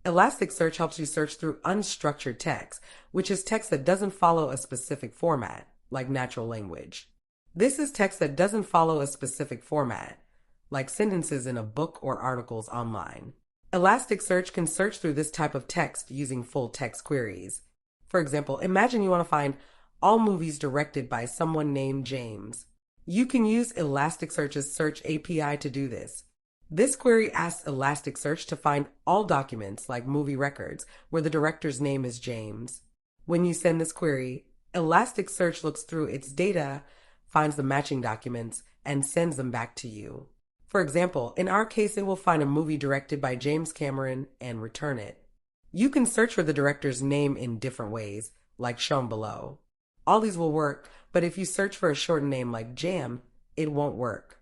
Elasticsearch helps you search through unstructured text, which is text that doesn't follow a specific format, like natural language. This is text that doesn't follow a specific format, like sentences in a book or articles online. Elasticsearch can search through this type of text using full text queries. For example, imagine you want to find all movies directed by someone named James. You can use Elasticsearch's Search API to do this. This query asks Elasticsearch to find all documents, like movie records, where the director's name is James. When you send this query, Elasticsearch looks through its data, finds the matching documents, and sends them back to you. For example, in our case, it will find a movie directed by James Cameron and return it. You can search for the director's name in different ways, like shown below. All these will work, but if you search for a shortened name like Jam, it won't work.